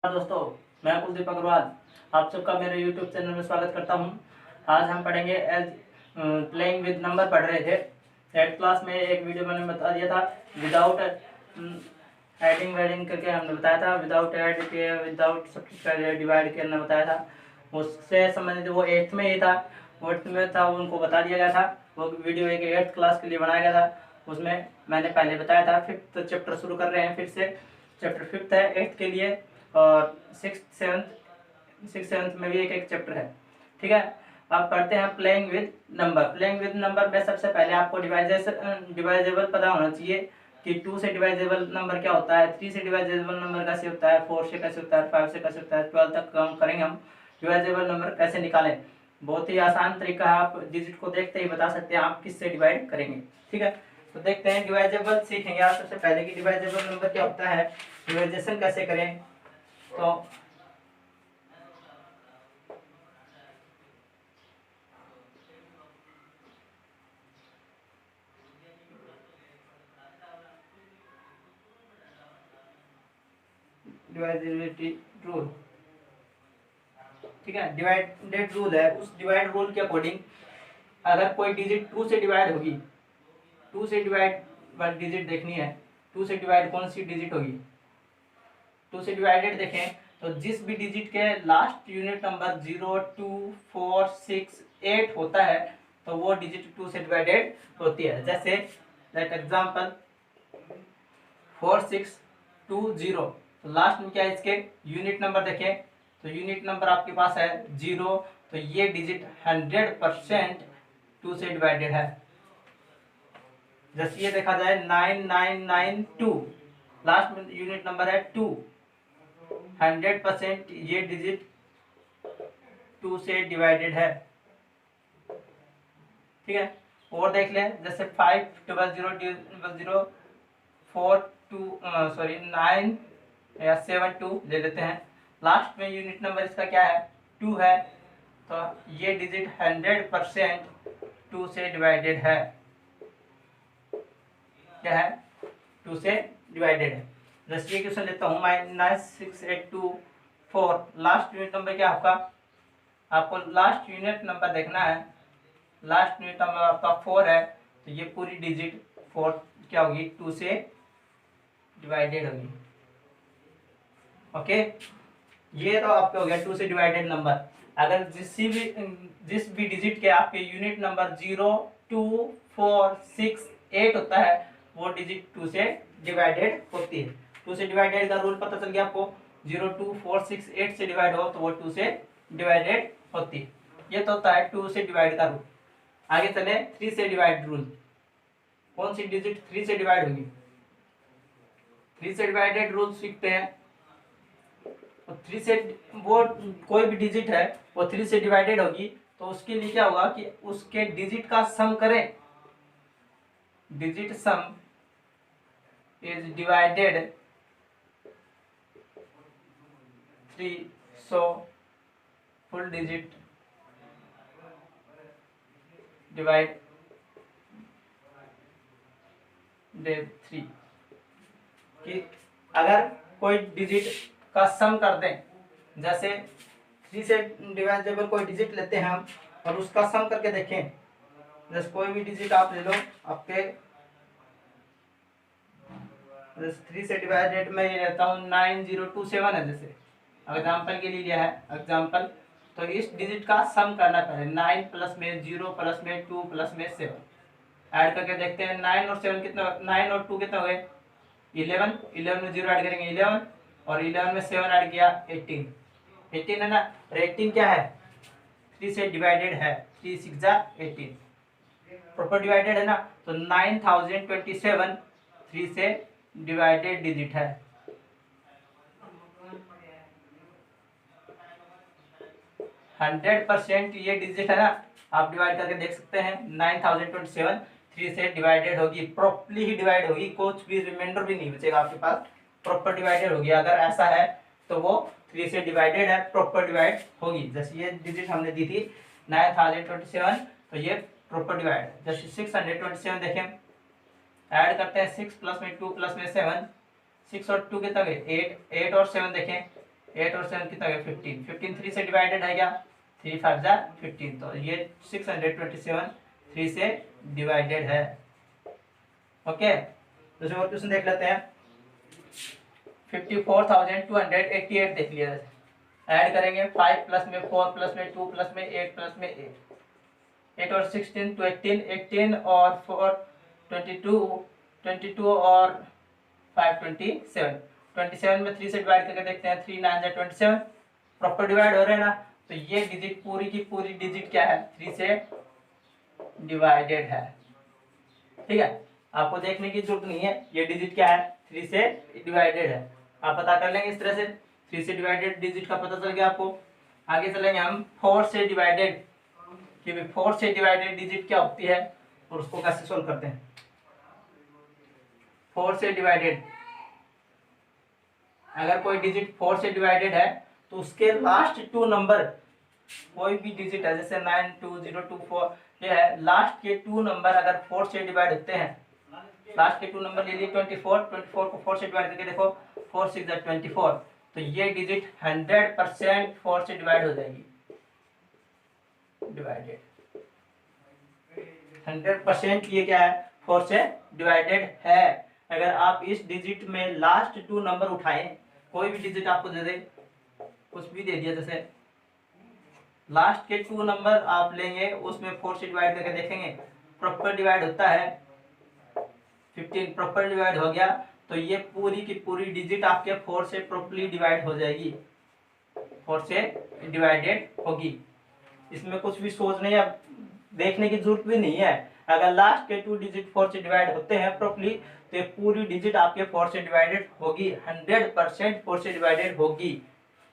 दोस्तों, मैं कुलदीप अग्रवाल आप सबका मेरे YouTube चैनल में स्वागत करता हूं। आज हम पढ़ेंगे प्लेइंग विद नंबर पढ़ रहे थे। 8th क्लास में एक वीडियो मैंने बता दिया था विदाउट एडिंग वेडिंग करके हमने बताया था, विदाउट ऐड के विदाउट सब्ट्रैक्ट डिवाइड करना बताया था। उससे संबंधित वो 8th में ही था, 8th में था, उनको बता दिया गया था। वो वीडियो एक 8th क्लास के लिए बनाया गया था। उसमें मैंने पहले बताया था। 5th चैप्टर शुरू कर रहे हैं फिर से। चैप्टर 5th है 8th के लिए, और 6th 7th में भी एक एक चैप्टर है। ठीक है, अब पढ़ते हैं playing with number. Playing with number में सबसे पहले आपको डिवाइजेबल पता होना चाहिए कि 2 से डिवाइजेबल नंबर क्या होता है, 3 से डिवाइजेबल नंबर कैसे होता है, 4 से कैसे होता है, 5 से कैसे होता है, 12 तक काम करेंगे हम। डिवाइजेबल नंबर कैसे निकालें, बहुत ही आसान तरीका है। आप डिजिट को देखते ही बता सकते हैं आप किससे डिवाइड करेंगे। ठीक है, तो देखते हैं डिवाइजेबल सीखेंगे आप सबसे पहले कि डिवाइजेबल नंबर क्या होता है, डिवाइजेशन कैसे करें। तो डिवाइडेबिलिटी रूल, ठीक है, डिवाइडेड रूल है। उस डिवाइड रूल के अकॉर्डिंग अगर कोई डिजिट 2 से डिवाइड होगी, 2 से डिवाइड वाली डिजिट देखनी है, 2 से डिवाइड कौन सी डिजिट होगी, 2 से डिवाइडेड देखें तो जिस भी डिजिट के लास्ट यूनिट नंबर 0, 2, 4, 6, 8 होता है तो वो डिजिट 2 से डिवाइडेड होती है। जैसे लाइक एग्जांपल 4620, तो लास्ट में क्या है, इसके यूनिट नंबर देखें तो यूनिट नंबर आपके पास है 0, तो ये डिजिट 100% 2 से डिवाइडेड है। जैसे ये देखा जाए 9992, लास्ट में यूनिट नंबर है 2, 100% ये डिजिट 2 से डिवाइडेड है। ठीक है, और देख लें जैसे 50000 9 या 72 ले लेते हैं। लास्ट में यूनिट नंबर इसका क्या है, 2 है, तो ये डिजिट 100% 2 से डिवाइडेड है। क्या है, 2 से डिवाइडेड है। जैसे ये क्वेश्चन लेता हूँ, -6824, लास्ट यूनिट नंबर क्या आपका, आपको लास्ट यूनिट नंबर देखना है। लास्ट यूनिट नंबर आपका 4 है, तो ये पूरी डिजिट 4 क्या होगी, 2 से डिवाइडेड होगी। ओके, ये तो आपके हो गया 2 से डिवाइडेड नंबर। अगर जिस भी डिजिट के आपके यूनिट नंबर 0, 2, 4, 6, 8 होता है वो डिजिट 2 से डिवाइडेड होती है। 2 से डिवाइडेड का रूल पता चल गया आपको, 0, 2, 4, 6, 8 से डिवाइड हो तो वो 2 से डिवाइडेड होती है। ये तो होता है 2 से डिवाइड का रूल। आगे चले 3 से डिवाइड रूल। कौन सी डिजिट 3 से डिवाइड होगी, 3 से डिवाइडेड रूल सीखते हैं। 3 से वो कोई भी डिजिट है वो 3 से डिवाइडेड होगी, तो उसके लिए क्या होगा कि उसके डिजिट का सम करें। Digit sum is divided 3, so full digit divide 3। कि अगर कोई डिजिट का सम कर दें, जैसे 3 से डिवाइडेबल कोई डिजिट लेते हैं हम और उसका सम करके देखें। जैसे कोई भी डिजिट आप ले लो, आपके 3 से डिवाइडेड में ये लेता हूँ 9027 है, जैसे एग्जाम्पल के लिए लिया है एग्जाम्पल। तो इस डिजिट का सम करना पहले, 9 प्लस में 0 प्लस में 2 प्लस में 7 ऐड करके देखते हैं। 9 और 7 कितना, 9 और 2 कितना हो गए 11, 11 में 0 ऐड करेंगे 11, और 11 में 7 ऐड किया 18 है ना। और 18 क्या है, 3 से डिवाइडेड है, 3 6 18 प्रॉपर डिवाइडेड है ना। तो 9027 3 से डिवाइडेड डिजिट है। हंड्रेड परसेंट ये डिजिट है ना, आप डिवाइड करके देख सकते हैं। 9027 3 से डिवाइडेड होगी, प्रॉपरली ही डिवाइड होगी, कुछ भी रिमाइंडर भी नहीं बचेगा आपके पास, प्रॉपर डिवाइडेड होगी। अगर ऐसा है तो वो 3 से डिवाइडेड है, प्रॉपर डिवाइड होगी। जैसे ये डिजिट हमने दी थी 9027, तो ये प्रॉपर डिवाइड है। जैसे 627 देखें, ऐड करते हैं 6 प्लस में 2 प्लस में 7, 6 और 2 कितना गए 8, 8 और 7 देखें 8 और 7 कितना गया 15, 15 3 से डिवाइडेड है क्या, 3 5 जा 15, तो ये 627 3 से डिवाइडेड है। ओके, दूसरे और क्वेश्चन देख लेते हैं। 54,288 देख लिया, ऐड करेंगे 5 प्लस में 4 प्लस में 2 प्लस में 8 प्लस में 8 और 16 तो 18, 18 और 4 22, 22 और 5 27, 27 में 3 से डिवाइड करके देखते हैं, 3 9 जा 27, प्रॉपर डिवाइड हो रहे हैं ना, तो ये डिजिट पूरी की पूरी डिजिट क्या है, 3 से डिवाइडेड है। ठीक है, आपको देखने की जरूरत नहीं है, ये डिजिट क्या है, 3 से डिवाइडेड है। आप पता कर लेंगे इस तरह से, 3 से डिवाइडेड डिजिट का पता चल गया आपको। आगे चलेंगे हम 4 से डिवाइडेड, कि 4 से डिवाइडेड डिजिट क्या होती है और उसको कैसे सोल्व करते हैं। 4 से डिवाइडेड, अगर कोई डिजिट 4 से डिवाइडेड है तो उसके लास्ट 2 नंबर, कोई भी डिजिट है जैसे 9 2 0 2 4, ये है लास्ट के 2 नंबर अगर 4 से डिवाइड होते हैं, लास्ट के 2 नंबर ले लिए 24, 24 को 4 से डिवाइड करके देखो, 4 6 जा 24, तो ये डिजिट 100% 4 से डिवाइड हो जाएगी, डिवाइडेड 100% ये क्या है, 4 से डिवाइडेड है। अगर आप इस डिजिट में लास्ट 2 नंबर उठाएं, कोई भी डिजिट आपको दे दे, कुछ भी दे दिया, जैसे लास्ट के 2 नंबर आप लेंगे, उसमें 4 से डिवाइड करके देखेंगे, प्रॉपर डिवाइड होता है 15, प्रॉपर डिवाइड हो गया, तो ये पूरी की पूरी डिजिट आपके 4 से प्रॉपर्ली डिवाइड हो जाएगी, 4 से डिवाइडेड होगी। इसमें कुछ भी सोचने या देखने की जरूरत भी नहीं है। अगर लास्ट के 2 डिजिट 4 से डिवाइड होते हैं प्रॉपर्ली, तो ये पूरी डिजिट आपके 4 से डिवाइडेड होगी, 100% 4 से डिवाइडेड होगी।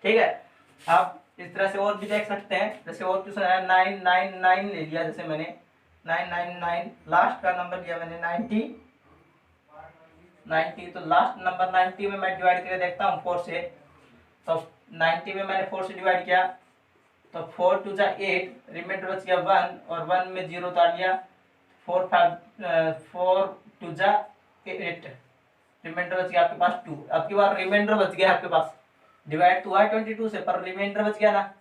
ठीक है, आप इस तरह से और भी देख सकते हैं, जैसे और क्वेश्चन है 999 ले लिया, जैसे मैंने 999 लास्ट का नंबर लिया मैंने 90, तो लास्ट नंबर 90 में मैं डिवाइड करके देखता हूँ 4 से, तो 90 में मैंने 4 से डिवाइड किया, तो 4 2 जा 8, रिमाइंडर बच गया 1 और 1 में 0 उतार लिया, 4 2 जा 8, रिमाइंडर बच गया आपके पास 2। अब की बार रिमाइंडर बच गया आपके पास, डिवाइड तो हुआ 22 से, पर रिमाइंडर बच गया ना,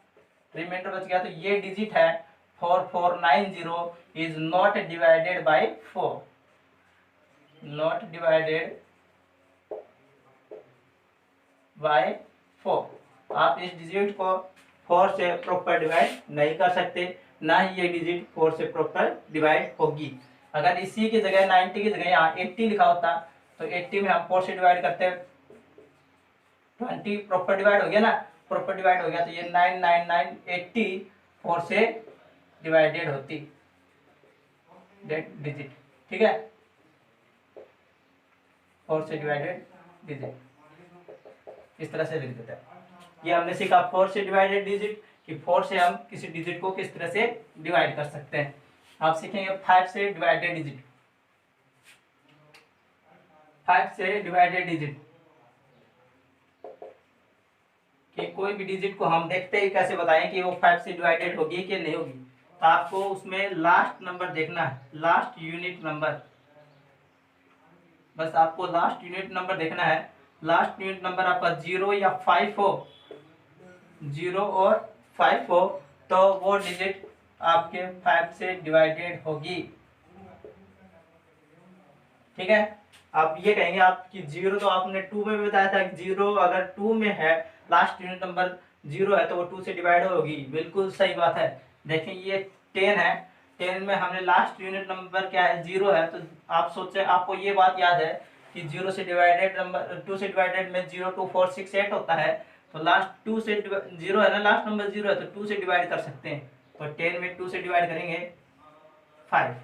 रिमाइंडर बच गया, तो ये डिजिट है 4490 is not divided by 4, not divided by 4। आप इस डिजिट को 4 से प्रॉपर डिवाइड नहीं कर सकते, ना ही ये डिजिट 4 से प्रॉपर डिवाइड होगी। अगर इसी की जगह 90 की जगह यहाँ 80 लिखा होता, तो 80 में हम 4 से डिवाइड करते हैं, 20 प्रॉपर डिवाइड हो गया ना, प्रॉपर डिवाइड हो गया, तो ये 99980 4 से डिवाइडेड होती डिजिट। ठीक है, 4 से डिवाइडेड डिजिट इस तरह से लिख देते हैं। ये हमने सीखा 4 से डिवाइडेड डिजिट, कि 4 से हम किसी डिजिट को किस तरह से डिवाइड कर सकते हैं। आप सीखेंगे 5 से डिवाइडेड डिजिट, 5 से डिवाइडेड डिजिट, कि कोई भी डिजिट को हम देखते ही कैसे बताएं कि वो 5 से डिवाइडेड होगी कि नहीं होगी। तो आपको उसमें लास्ट नंबर देखना है, लास्ट यूनिट नंबर, बस आपको लास्ट यूनिट नंबर देखना है। लास्ट यूनिट नंबर आपका 0 या 5 हो, 0 और 5 हो, तो वो डिजिट आपके 5 से डिवाइडेड होगी। ठीक है, आप ये कहेंगे आपकी 0 तो आपने 2 में भी बताया था, 0 अगर 2 में है, लास्ट यूनिट नंबर 0 है, तो वो 2 से डिवाइड होगी, बिल्कुल सही बात है। देखें ये 10 है, 10 में हमने लास्ट यूनिट नंबर क्या है, 0 है, तो आप सोचे, आपको ये बात याद है कि 0 से डिवाइडेड नंबर 2 से डिवाइडेड में 0 2 4 6 8 होता है, तो लास्ट 2 से 0 है ना, लास्ट नंबर 0 है, तो 2 से डिवाइड कर सकते हैं, तो 10 में 2 से डिवाइड करेंगे 5,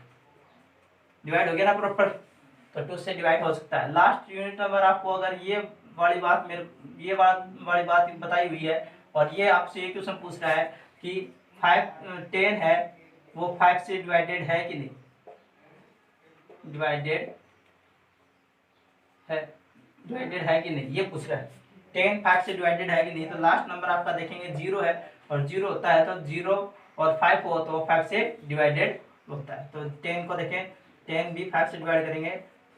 डिवाइड हो गया ना प्रॉपर, तो 2 से डिवाइड हो सकता है। लास्ट यूनिट नंबर आपको अगर ये वाली बात वाली बात बताई हुई है, और ये आपसे ये क्वेश्चन पूछ रहा है कि 10 है, वो 5 से डिवाइडेड है कि नहीं, डिवाइडेड है कि नहीं, ये पूछ रहा है। 10 5 से डिवाइडेड है कि नहीं, तो लास्ट नंबर आपका देखेंगे 0 है, और 0 होता है तो 0 और 5 हो, तो 5 से डिवाइडेड होता है। तो 10 को देखें, 10 भी 5 से डिवाइड करेंगे,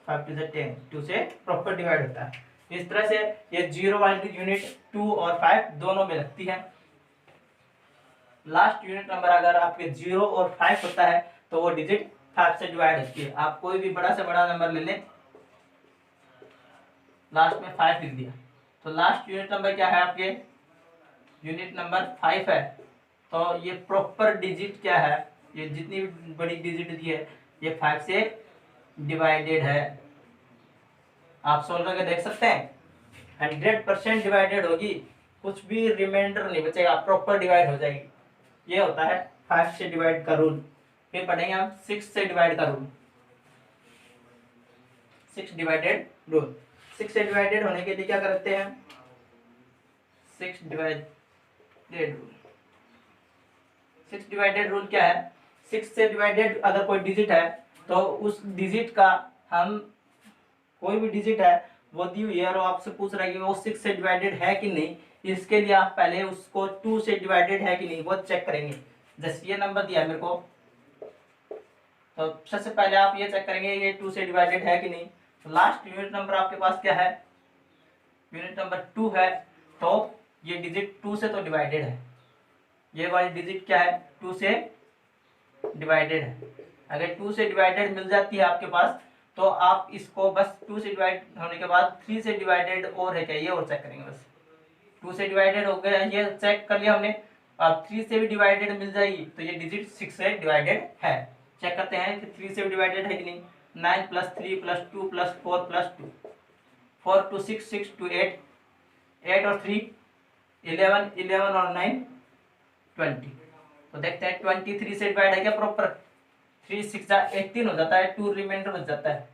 5 2 10, 2 से प्रॉपर डिवाइड होता है। इस तरह से ये 0 वाली यूनिट 2 और 5 दोनों में लगती है। लास्ट यूनिट नंबर अगर आपके 0 और 5 होता है तो वो डिजिट 5 से डिवाइड होती है। आप कोई भी बड़ा से बड़ा नंबर ले लें, लास्ट में 5 लिख दिया, तो लास्ट यूनिट नंबर क्या है आपके, यूनिट नंबर 5 है। तो ये प्रॉपर डिजिट क्या है, ये जितनी बड़ी डिजिट दी है ये 5 से डिवाइडेड है। आप सोल्व करके देख सकते हैं, 100% डिवाइडेड होगी, कुछ भी रिमाइंडर नहीं बचेगा, प्रॉपर डिवाइड हो जाएगी। ये होता है 5 से डिवाइड का रूल। फिर पढ़ेंगे हम 6 से डिवाइड का रूल, 6 डिवाइडेड रूल। 6 से डिवाइडेड होने के लिए क्या करते हैं, 6 डिवाइडेड रूल। 6 डिवाइडेड रूल क्या है, 6 से डिवाइडेड अगर कोई डिजिट है तो उस डिजिट का हम, कोई भी डिजिट है वो दी हुई है और आपसे पूछ रहा है कि वो 6 से डिवाइडेड है कि नहीं, इसके लिए आप पहले उसको 2 से डिवाइडेड है कि नहीं वो चेक करेंगे। जैसे ये नंबर दिया है मेरे को, तो सबसे पहले आप ये चेक करेंगे ये 2 से डिवाइडेड है कि नहीं। तो लास्ट यूनिट नंबर आपके पास क्या है, यूनिट नंबर 2 है, तो ये डिजिट 2 से तो डिवाइडेड है, ये वाली डिजिट क्या है 2 से डिवाइडेड है। अगर 2 से डिवाइडेड मिल जाती है आपके पास तो आप इसको बस 2 से डिवाइड होने के बाद 3 से डिवाइडेड और है क्या ये और चेक करेंगे। बस 2 से डिवाइडेड हो गया ये चेक कर लिया हमने, अब 3 से भी डिवाइडेड मिल जाएगी तो ये डिजिट 6 से डिवाइडेड है। चेक करते हैं कि 3 से भी डिवाइडेड है कि नहीं। 9 + 3 + 2 + 4 + 2, 4 2 6, 6 2 8, 8 और 3 11, 11 और 9 20। तो देखते हैं 23 से डिवाइड है क्या प्रॉपर, 3 6 18 हो जाता है, 2 रिमाइंडर बच जाता है,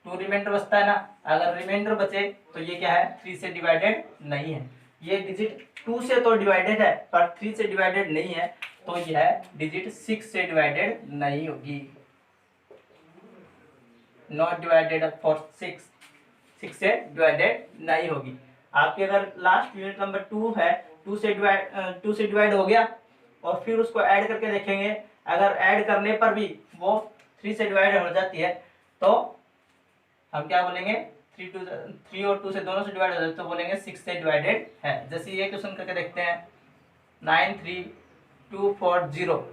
2 रिमाइंडर बचता है ना। अगर रिमाइंडर बचे तो ये क्या है 3 से डिवाइडेड नहीं है। ये डिजिट 2 से तो डिवाइडेड है पर 3 से डिवाइडेड नहीं है, तो यह डिजिट 6 से डिवाइडेड नहीं होगी, नॉट डिवाइडेड फॉर 6, 6 से डिवाइडेड नहीं होगी। आपके अगर लास्ट यूनिट नंबर 2 है, 2 से डिवाइड हो गया और फिर उसको ऐड करके देखेंगे, अगर ऐड करने पर भी वो 3 से डिवाइड हो जाती है तो हम क्या बोलेंगे, 3 और 2 से दोनों से डिवाइड हो जाते हैं तो बोलेंगे 6 से डिवाइडेड है। जैसे ये क्वेश्चन करके देखते हैं, 9 3 2 4 0,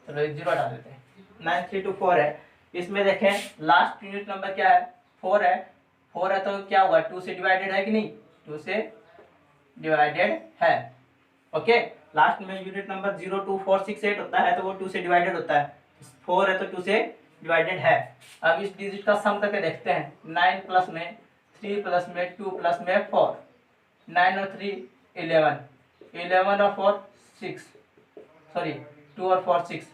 चलो 0 हटा देते हैं, 9 3 2 4 है। इसमें देखें लास्ट यूनिट नंबर क्या है 4 है, 4 है तो क्या हुआ 2 से डिवाइडेड है कि नहीं, 2 से डिवाइडेड है। ओके, लास्ट में यूनिट नंबर 0 2 4 6 8 होता है तो वो 2 से डिवाइडेड होता है, 4 है तो 2 से डिवाइडेड है। अब इस डिजिट का सम करके देखते हैं, 9 प्लस में 3 प्लस में 2 प्लस में 4, 9 और 3 11, 11 और 4 6, सॉरी 2 और 4 6,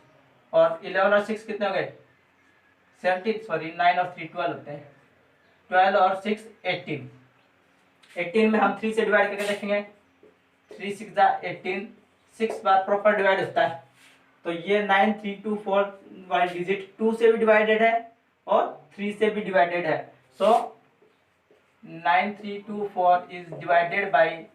और 11 और 6 कितने हो गए 17, सॉरी 9 और 3 12 होते हैं, 12 और 6 18, 18 में हम 3 से डिवाइड करके देखेंगे, 3 6 18, 6 बार प्रॉपर डिवाइड होता है, तो ये 9 3 2 4 वाली डिजिट 2 से भी डिवाइडेड है और 3 से भी डिवाइडेड है। सो 9 3 2 4 इज डिवाइडेड बाय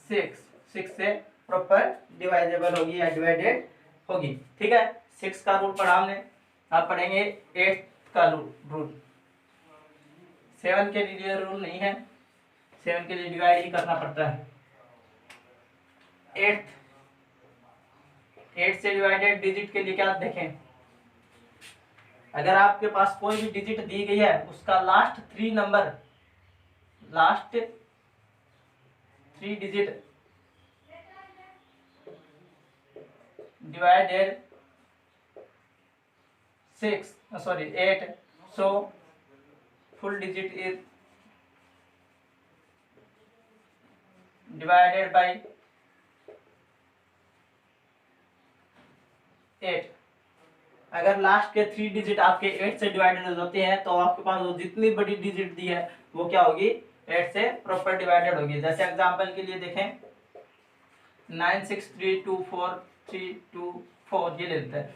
6, 6 से प्रॉपर डिवाइडेबल होगी या डिवाइडेड होगी। ठीक है, 6 का रूल पढ़ा हमने, अब पढ़ेंगे 8 का रूल। 7 के लिए रूल नहीं है, 7 के लिए डिवाइड ही करना पड़ता है। 8 से डिवाइडेड डिजिट के लिए क्या देखें, अगर आपके पास कोई भी डिजिट दी गई है उसका last 3 number, last 3 digit divided 8, so full digit is divided by 8। अगर लास्ट के 3 डिजिट आपके 8 से डिवाइडेड हो जाते हैं तो आपके पास वो जितनी बड़ी डिजिट दी है वो क्या होगी 8 से प्रॉपर डिवाइडेड होगी। जैसे एग्जांपल के लिए देखें 9 6 3 2 4 3 2 4 ये ले लेते हैं।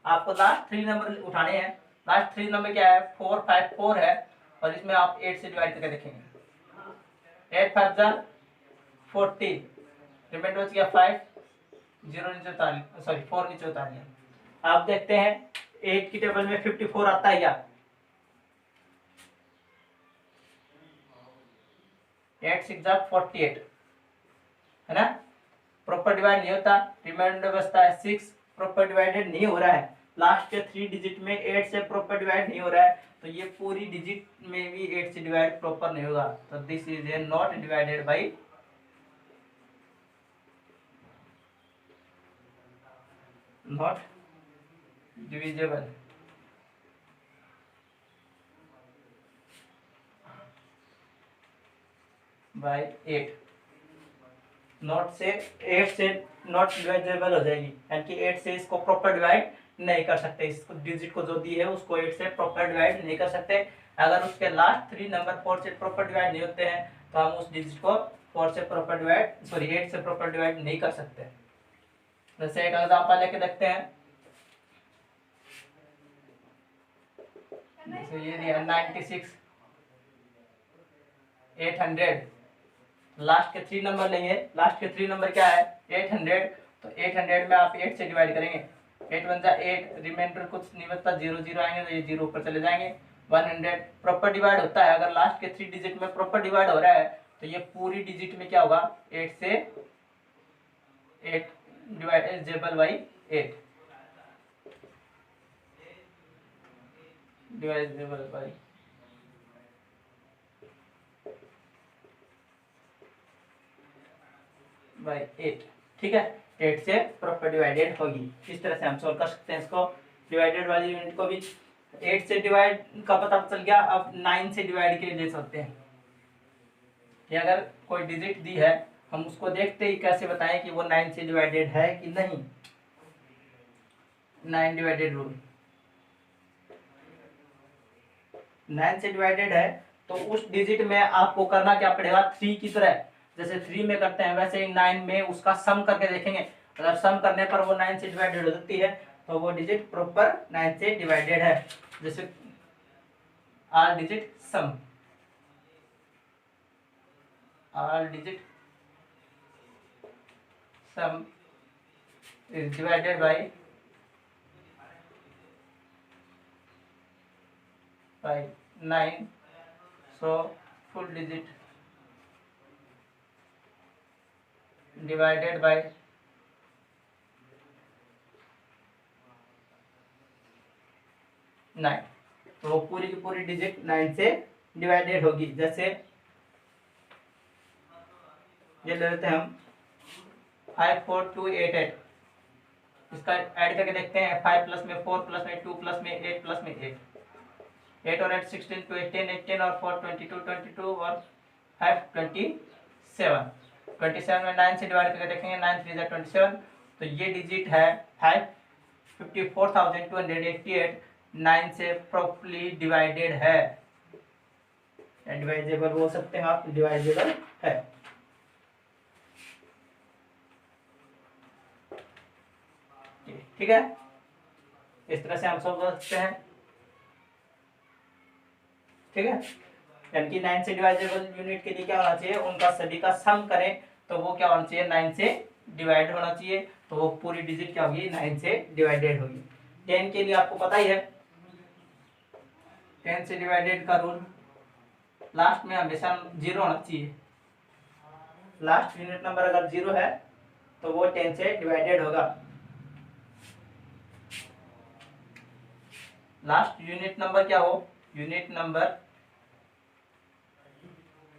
आपको लास्ट 3 नंबर उठाने हैं, लास्ट 3 नंबर क्या है 4 5 4 है और इसमें आप 8 से डिवाइड करके देखेंगे, 8 5 40, रिमाइंडर बच गया 5, 0 नीचे उतार, सॉरी 4 नीचे उतार लिया। आप देखते हैं 8 की टेबल में 54 आता है क्या? 8 6 48 है ना, प्रॉपर डिवाइड नहीं होता, रिमाइंडर बचता है 6, प्रॉपर डिवाइडेड नहीं हो रहा है, लास्ट के 3 डिजिट में 8 से प्रॉपर डिवाइड नहीं हो रहा है, तो ये पूरी डिजिट में भी 8 से डिवाइड प्रॉपर नहीं होगा, तो this is a not divided by, not divisible by 8, not से 8 से नॉट डिवाइडेबल हो जाएगी, यानी कि 8 से इसको प्रॉपर डिवाइड नहीं कर सकते, इसको डिजिट को जो दी है उसको 8 से प्रॉपर डिवाइड नहीं कर सकते। अगर उसके लास्ट 3 नंबर 4 से प्रॉपर डिवाइड नहीं होते हैं तो हम उस डिजिट को 4 से प्रॉपर डिवाइड, सॉरी 8 से प्रॉपर डिवाइड नहीं कर सकते। जैसे एक एग्जांपल लेके देखते हैं, जैसे ये दिया 96 800, लास्ट के 3 नंबर लेंगे, लास्ट के 3 नंबर क्या है 800, तो 800 में आप 8 से डिवाइड करेंगे, 8 1 8, रिमाइंडर कुछ नहीं बचता, 0 0 आएंगे तो ये 0 ऊपर चले जाएंगे, 100 प्रॉपर डिवाइड होता है, अगर लास्ट के 3 डिजिट में प्रॉपर डिवाइड हो रहा है तो ये पूरी डिजिट में क्या होगा 8 से 8 डिवाइडेबल बाई 8, डिवाइडेबल बाई 8, ठीक है, 8 से प्रॉपर डिवाइडेड होगी। इस तरह से हम सॉल्व कर सकते हैं इसको, डिवाइडेड वाली यूनिट को भी। 8 से डिवाइड का पता चल गया, अब 9 से डिवाइड के लिए ले सकते हैं कि अगर कोई डिजिट दी है हम उसको देखते ही कैसे बताएं कि वो 9 से डिवाइडेड है कि नहीं। 9 डिवाइडेड रूल, 9 से डिवाइडेड है तो उस डिजिट में आपको करना क्या पड़ेगा, 3 की तरह जैसे 3 में करते हैं वैसे ही 9 में उसका सम करके देखेंगे, अगर सम करने पर वो 9 से डिवाइडेड हो जाती है तो वो डिजिट प्रॉपर 9 से डिवाइडेड है। जैसे all digit sum, all digit sum is divided by 9, so full digit divided by 9, तो वो पूरी की पूरी डिजिट 9 से डिवाइडेड होगी। जैसे ये ले लेते हैं हम 54288, इसका ऐड करके देखते हैं, 5 प्लस में 4 प्लस में 2 प्लस में 8 प्लस में 8, 8 और 8 16 to 18, 18 और 4 22, 22 और 5 27, 27 में 9 से डिवाइड करके देखेंगे, 9 3 जा 27, तो ये डिजिट है 54,288, 9 से प्रॉपर्ली डिवाइडेड है, डिवाइडेबल बोल सकते हैं आप, डिवाइडेबल है। ठीक है, इस तरह से हम सॉल्व कर सकते हैं। ठीक है, यानी कि 9 से डिवाइडेबल यूनिट के लिए क्या होना चाहिए, उनका सभी का सम करें तो वो क्या होना चाहिए 9 से डिवाइड होना चाहिए, तो वो पूरी डिजिट क्या होगी 9 से डिवाइडेड होगी। 10 के लिए आपको पता ही है 10 से डिवाइडेड का रूल, लास्ट में हमेशा 0 होना चाहिए, लास्ट यूनिट नंबर अगर 0 है तो वो 10 से डिवाइडेड होगा, लास्ट यूनिट नंबर क्या हो, यूनिट नंबर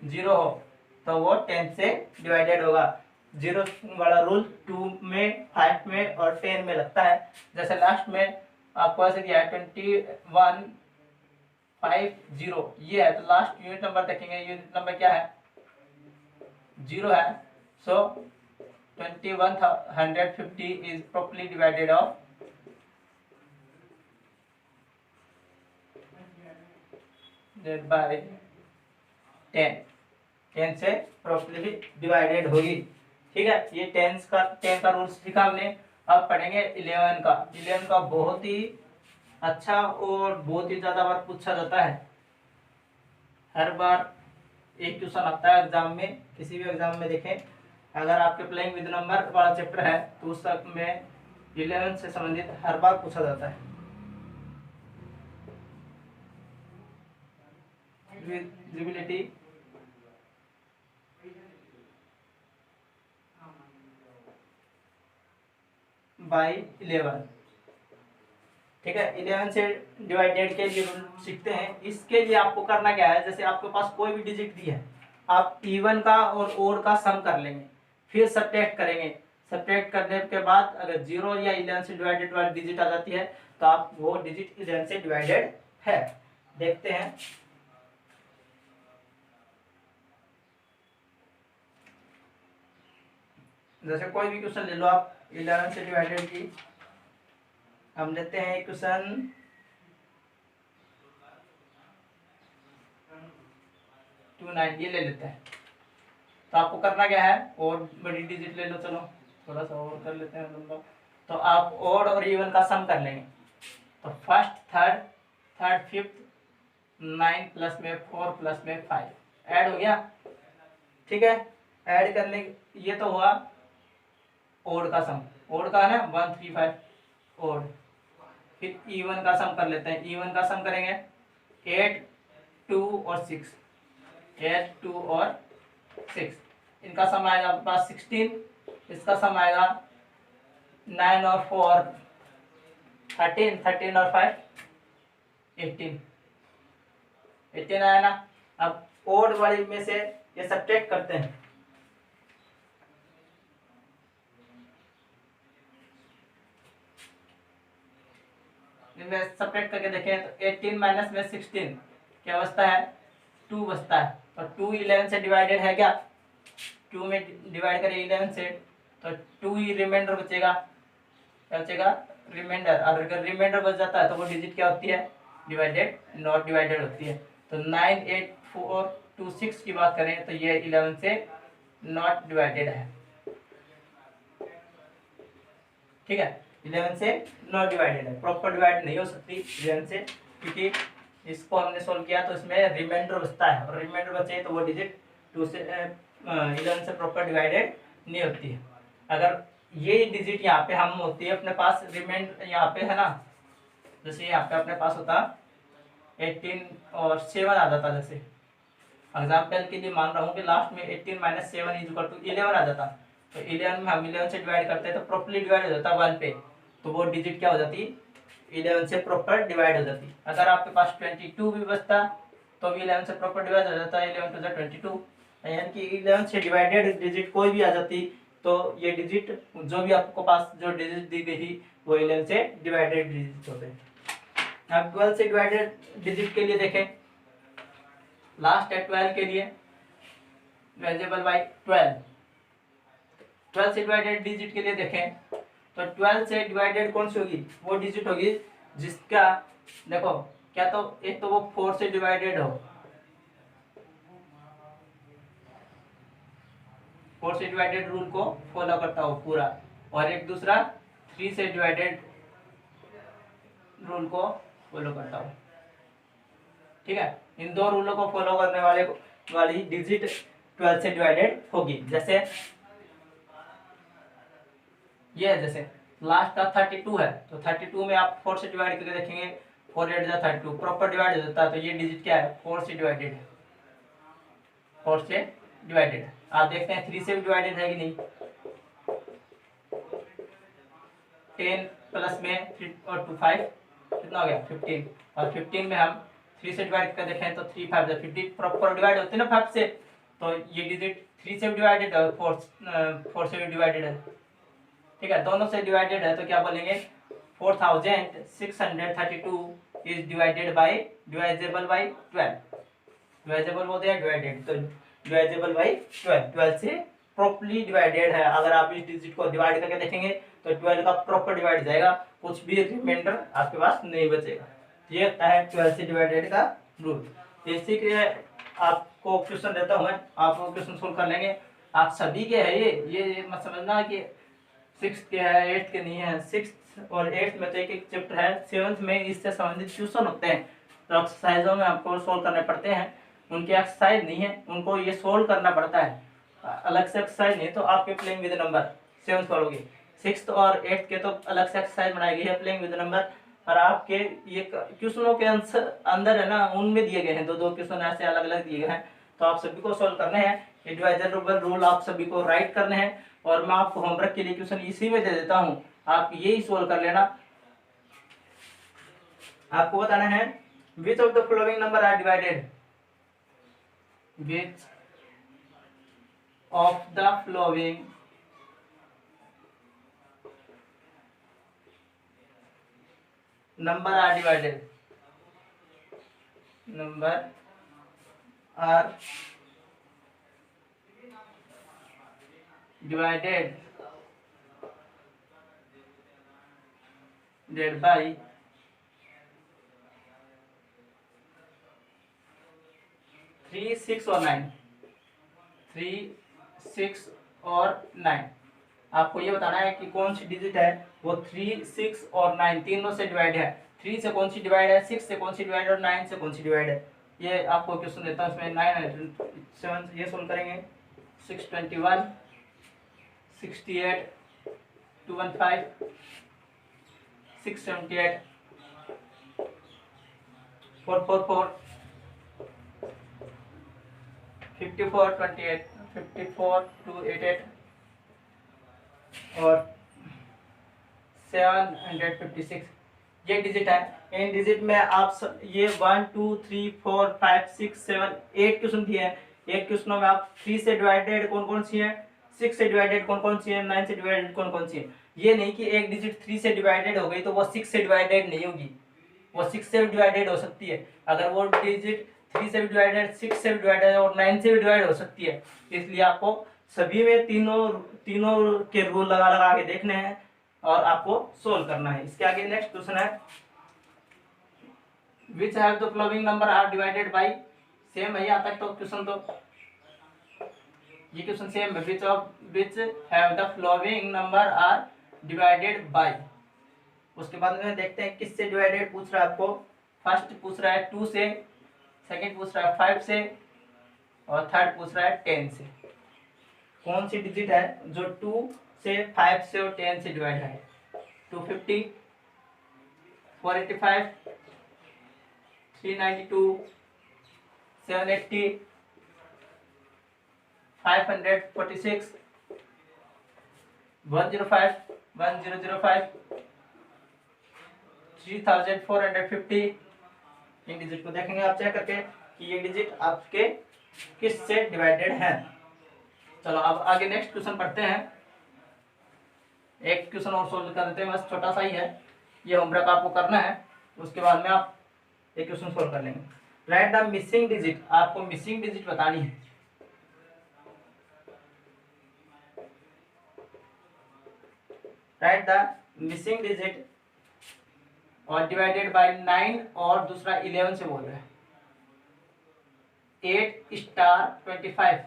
0 हो तो वो 10 से डिवाइडेड होगा। 0 वाला रूल 2 में 5 में और 10 में लगता है। जैसे लास्ट में आपको ऐसे दिया है 2150, ये है, तो लास्ट यूनिट नंबर देखेंगे, यूनिट नंबर क्या है 0 है, so 2150 is properly divided of by 10, 10 से प्रॉपर्ली डिवाइडेड होगी। ठीक है, ये 10 का रूल सीखा हमने। अब पढ़ेंगे 11 का। 11 का बहुत ही अच्छा और बहुत ही ज्यादा बार पूछा जाता है, हर बार एक क्वेश्चन आता है एग्जाम में, किसी भी एग्जाम में देखें, अगर आपके प्लेइंग विद नंबर वाला चैप्टर है तो उस में 11 से संबंधित हर बार पूछा जाता है। Divisibility bye 11। ठीक है, 11 से डिवाइडेड के लिए रूल सीखते हैं। इसके लिए आपको करना क्या है, जैसे आपके पास कोई भी डिजिट दी है, आप इवन का और ओड का सम कर लेंगे, फिर सब्ट्रैक्ट करेंगे। सब्ट्रैक्ट करने के बाद अगर 0 या 11 से डिवाइडेड वाली डिजिट आ जाती है तो आप वो डिजिट 11 से डिवाइडेड है। देखते हैं। जैसे कोई भी क्वेश्चन ले लो आप 11 से डिवाइडेड की। हम लेते हैं क्वेश्चन 29, ये ले लेते हैं। तो आपको करना क्या है, और बड़ी डिजिट ले लो। चलो थोड़ा सा और कर लेते हैं लंबा। तो आप ओड और इवन का सम कर लेंगे। तो फर्स्ट, थर्ड, फिफ्थ, 9 प्लस में 4 प्लस में 5 ऐड हो गया। ठीक है, ऐड करने, ये तो हुआ ओड का सम। ओड का है ना 135 ओड। फिर इवन का सम कर लेते हैं। इवन का सम करेंगे 8, 2 और 6। 8, 2 और 6, इनका सम आएगा आपके पास 16। इसका सम आएगा 9 और 4 13, 13 और 5 18। 18 आया ना। अब ओड वाली में से ये सब्ट्रैक्ट करते हैं। इनमें सब्ट्रैक्ट करके देखें तो 18 माइनस में 16 क्या बचता है, 2 बचता है। और 2 11 से डिवाइडेड है क्या, 2 में डिवाइड करें 11 से तो 2 ही रिमाइंडर बचेगा। क्या बचेगा, रिमाइंडर। और अगर रिमाइंडर बच जाता है तो वो डिजिट क्या होती है, डिवाइडेड, नॉट डिवाइडेड होती है। तो 9, 8, 4, 2, 6 की बात करें तो ये 11 से नॉट डिवाइडेड है। ठीक है, 11 से नॉट डिवाइडेड है, प्रॉपर डिवाइड नहीं हो सकती 11 से, क्योंकि इसको हमने सोल्व किया तो इसमें रिमाइंडर बचता है, और रिमाइंडर बचे तो वो डिजिट 2 से 11 से प्रॉपर डिवाइडेड नहीं होती है। अगर ये डिजिट यहाँ पे हम होती है अपने पास, रिमाइंडर यहाँ पे है ना, जैसे यहाँ पे अपने पास होता 18 और 7 आ जाता। जैसे एग्जाम्पल के लिए मान रहा हूँ कि लास्ट में 18 माइनस 7 इज इक्वल टू 11 आ जाता। तो 11 में हम 11 से डिवाइड करते हैं तो प्रॉपर्ली डिवाइड हो जाता 1 पे, तो वो डिजिट क्या हो जाती, 11 से प्रॉपर डिवाइड हो जाती। अगर आपके पास 22 भी बचता तो भी 11 से प्रॉपर डिवाइड हो जाता, 11 टू 22, यानी कि 11 से डिवाइडेड डिजिट कोई भी आ जाती तो ये डिजिट जो भी आपको पास जो डिजिट दी गई थी वो 11 से डिवाइडेड डिजिट होते हैं। अब 12 से डिवाइडेड डिजिट के लिए देखें, लास्ट है 12 के लिए, डिविजिबल बाय 12। 12 से डिवाइडेड डिजिट के लिए देखें तो 12 से डिवाइडेड कौन सी होगी, वो डिजिट होगी जिसका, देखो क्या, तो एक तो वो 4 से डिवाइडेड हो, 4 से डिवाइडेड रूल को फॉलो करता हो पूरा, और एक दूसरा 3 से डिवाइडेड रूल को फॉलो करता हो। ठीक है, इन दो रूलों को फॉलो करने वाली डिजिट 12 से डिवाइडेड होगी। जैसे ये, जैसे लास्ट का 32 है तो 32 में आप 4 से डिवाइड करके देखेंगे, 4 8 जा 32 प्रॉपर डिवाइड हो जाता है। तो ये डिजिट क्या है, 4 से डिवाइडेड है, 4 से डिवाइडेड है। आप देखते हैं 3 से भी डिवाइडेड है कि नहीं। 10 प्लस में 3 और 2 5 कितना हो गया 15, और 15 में हम 3 से डिवाइड करके देखें तो 3 5 जा 15 प्रॉपर डिवाइड होते हैं ना 5 से, तो ये डिजिट 3 से भी डिवाइडेड है और 4 से भी डिवाइडेड है। ठीक है, दोनों से डिवाइडेड है तो क्या बोलेंगे, 4632 is divided by, divisible by 12। Divisible बोलते हैं डिवाइडेड, तो डिवाइजेबल बाय 12, 12 से प्रॉपर्ली डिवाइडेड है। अगर आप इस डिजिट को डिवाइड करके देखेंगे तो 12 का प्रॉपर डिवाइड जाएगा, कुछ भी रिमाइंडर आपके पास नहीं बचेगा। ये होता है 12 से डिवाइडेड का रूल। इसी के आपको क्वेश्चन देता हूँ मैं, आप वो क्वेश्चन सोल्व कर लेंगे। आप सभी के है ये मत समझना कि 6 के है 8 के नहीं है। 6 और 8 में तो एक एक चैप्टर है, 7th में इससे संबंधित ट्यूशन होते हैं तो एक्सरसाइजों में आपको सोल्व करने पड़ते हैं। उनकी एक्सरसाइज नहीं है, उनको ये सोल्व करना पड़ता है, अलग से एक्सरसाइज नहीं। तो आपके प्लेइंग विद नंबर 7th वालों की सिक्स और एट्थ के तो अलग से एक्सरसाइज बनाई गई है प्लेइंग विद नंबर, और आपके ये क्वेश्चनों के आंसर अंदर है ना, उनमें दिए गए हैं, दो दो क्वेश्चन ऐसे अलग अलग दिए गए हैं, तो आप सभी को सॉल्व करने हैं। ये डिवाइजर रूल आप सभी को राइट करने हैं, और मैं आपको होमवर्क के लिए क्वेश्चन इसी में दे देता हूँ, आप यही सॉल्व कर लेना। आपको बताना है which of the following number are divided, which of the following number are divided, number are divided by 3, 6 और 9, 3, 6 और 9। आपको ये बताना है कि कौन सी डिजिट है वो 3, 6 और 9 तीनों से डिवाइड है। 3 से कौन सी डिवाइड है, 6 से कौन सी डिवाइड है, और 9 से कौन सी डिवाइड है। ये आपको क्वेश्चन देता हूँ, इसमें 907 ये सोल्व करेंगे, 621, 68, 215, 678, 444, 54, 28, 54, 288 और 756 ये डिजिट है। इन डिजिट में आप ये 1, 2, 3, 4, 5, 6, 7, 8 क्वेश्चन दिए हैं। 8 क्वेश्चनों में आप 3 से डिवाइडेड कौन कौन सी है, 6 से डिवाइडेड कौन कौन सी है, 9 से डिवाइडेड कौन कौन सी है। ये नहीं कि एक डिजिट 3 से डिवाइडेड हो गई तो वो 6 से डिवाइडेड नहीं होगी, वो 6 से भी डिवाइडेड हो सकती है। अगर वो डिजिट 3 से भी डिवाइडेड, 6 से भी डिवाइडेड और 9 से भी डिवाइड हो सकती है। इसलिए आपको सभी में तीनों के रूल लगा लगा के देखने हैं और आपको सोल्व करना है। इसके आगे नेक्स्ट क्वेश्चन है which have the following number are divided by, same है यहाँ तक तो क्वेश्चन, तो ये क्वेश्चन सेम है, which have the following number are divided by. उसके बाद में देखते हैं किससे डिवाइडेड पूछ रहा है आपको। फर्स्ट पूछ रहा है 2 से, सेकंड पूछ रहा है 5 से, और थर्ड पूछ रहा है 10 से। कौन सी डिजिट है जो 2 से, 5 से और 10 से डिवाइड है। 250, 485, 392, 780, 546, 105, 1005, 3450। इन डिजिट को देखेंगे आप चेक करके कि ये डिजिट आपके किस से डिवाइडेड है। चलो अब आगे नेक्स्ट क्वेश्चन पढ़ते हैं। एक क्वेश्चन और सोल्व कर देते हैं, बस छोटा सा ही है, ये होमवर्क आपको करना है, उसके बाद में आप एक क्वेश्चन सोल्व कर लेंगे। राइट द मिसिंग डिजिट, आपको मिसिंग डिजिट बतानी है। राइट द मिसिंग डिजिट और डिवाइडेड बाय 9 और दूसरा 11 से बोल रहे हैं। 8 स्टार 25,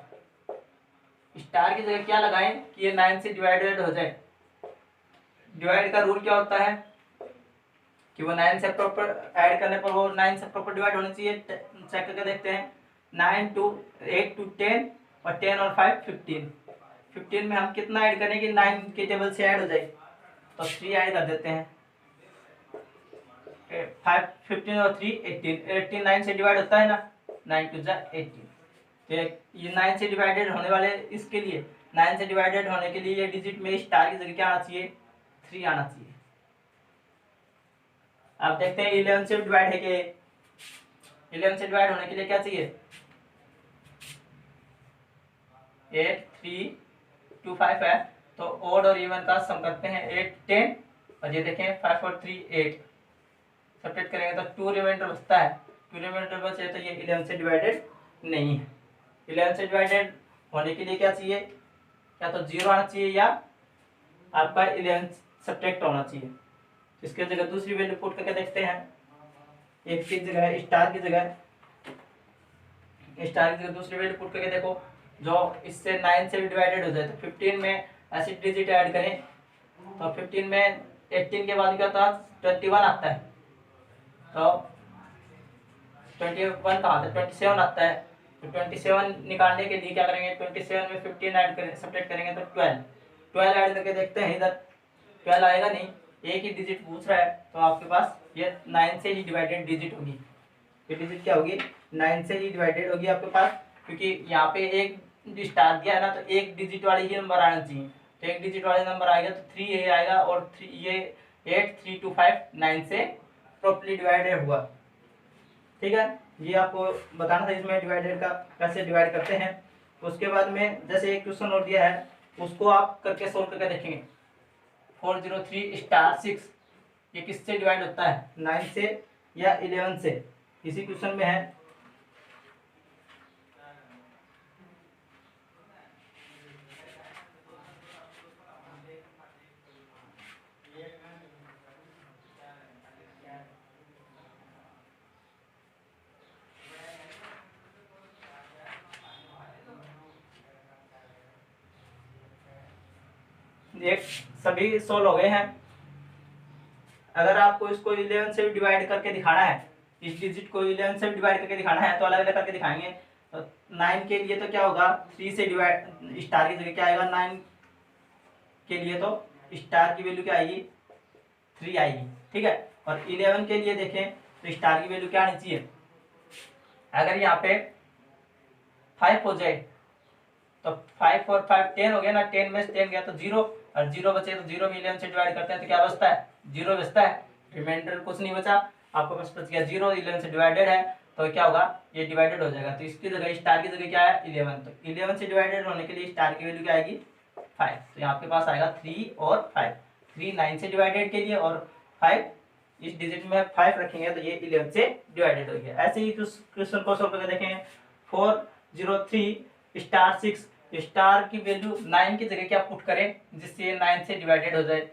स्टार की जगह क्या लगाएं कि ये 9 से डिवाइडेड हो जाए। डिवाइड का रूल क्या होता है कि वो 9 से प्रॉपर ऐड करने पर वो 9 से प्रॉपर डिवाइड होनी चाहिए। चेक करके देखते हैं, 9 to 8 to 10 और 10 और 5 15। 15 में हम कितना ऐड करें कि 9 के टेबल से ऐड हो जाए, तो 3 ऐड कर देते हैं। 5, 15 और 3 18, 18 9 से डिवाइड होता है ना, 9 to 18। तो ये 9 से डिवाइडेड होने वाले, इसके लिए 9 से डिवाइडेड होने के लिए ये डिजिट में स्टार की जगह क्या आना चाहिए, 3 आना चाहिए। आप देखते हैं 11 से डिवाइड है कि 11 से डिवाइड होने के लिए क्या चाहिए, 8, 3, 2, 5 है, तो ओड और इवन का सम करते हैं 8, 10, और ये देखें 5 और 3 8, सब्ट्रैक्ट करेंगे तो 2 रिमाइंडर बचता है। 2 रिमाइंडर बचे तो ये 11 से डिवाइडेड नहीं है। 11 से डिवाइडेड होने के लिए क्या चाहिए, या तो 0 आना चाहिए या आपका 11 सब्ट्रैक्ट होना चाहिए। इसके जगह दूसरी वैल्यू पुट करके देखते हैं। एक की जगह स्टार की जगह दूसरी वैल्यू पुट करके देखो, जो इससे 9 से भी डिवाइडेड हो जाए। तो 15 में ऐसी डिजिट ऐड करें तो 15 में 18 के बाद क्या होता है, 21 आता है, तो 21 कहाँ आता है, 27 आता है। तो 27 निकालने के लिए क्या करेंगे, 27 में 15 ऐड करें, सब्ट्रैक्ट करेंगे तो 12 ऐड करके देखते हैं इधर। 12 आएगा नहीं, एक ही डिजिट पूछ रहा है, तो आपके पास ये 9 से ही डिवाइडेड डिजिट होगी। ये डिजिट क्या होगी, 9 से ही डिवाइडेड होगी आपके पास, क्योंकि यहाँ पे एक स्टार दिया है ना, तो एक डिजिट वाले ही नंबर आना चाहिए। तो एक डिजिट वाले नंबर आएगा तो 3 ये आएगा, और 3 ये 8 3 2 5 9 से प्रॉपर्ली डिवाइडेड हुआ। ठीक है, ये आपको बताना था इसमें डिवाइडेड का कैसे डिवाइड करते हैं। उसके बाद में जैसे एक क्वेश्चन और दिया है, उसको आप करके सोल्व करके देखेंगे। 403 स्टार 6 ये किससे डिवाइड होता है, 9 से या 11 से, इसी क्वेश्चन में है। एक सभी सोल्व हो गए हैं। अगर आपको इसको 11 से डिवाइड करके दिखाना है, इस डिजिट को 11 से डिवाइड करके दिखाना है, तो अलग अलग करके दिखाएंगे। तो 9 के लिए तो क्या होगा, 3 से डिवाइड, स्टार की जगह क्या आएगा, 9 के लिए तो स्टार की वैल्यू क्या आएगी, 3 आएगी। ठीक है, और 11 के लिए देखें तो स्टार की वैल्यू क्या आनी चाहिए। अगर यहाँ पे 5 हो जाए तो 5 और 5 10 हो गया ना, 10 में से 10 गया तो 0, और 0 बचे तो 0 में 11 से डिवाइड करते हैं तो क्या बचता है, 0 बचता है, रिमाइंडर कुछ नहीं बचा, आपके पास बच गया 0। 11 से डिवाइडेड है तो क्या होगा, ये डिवाइडेड हो जाएगा। तो इसकी जगह स्टार की जगह क्या है, 11। तो 11 से डिवाइडेड होने के लिए स्टार की वैल्यू क्या आएगी, 5। तो यहाँ आपके पास आएगा 3 और 5। 3 9 से डिवाइडेड के लिए, और 5 इस डिजिट में 5 रखेंगे तो ये 11 से डिवाइडेड हो गया। ऐसे ही क्वेश्चन को सोल्व करके देखें। 403 स्टार 6, स्टार की वैल्यू 9 की जगह क्या पुट करें जिससे ये 9 से डिवाइडेड हो जाए,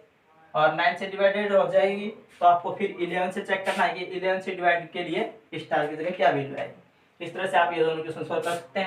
और 9 से डिवाइडेड हो जाएगी तो आपको फिर 11 से चेक करना है कि 11 से डिवाइड के लिए स्टार की जगह क्या वैल्यू आएगी। इस तरह से आप ये दोनों क्वेश्चन सॉल्व कर सकते हैं।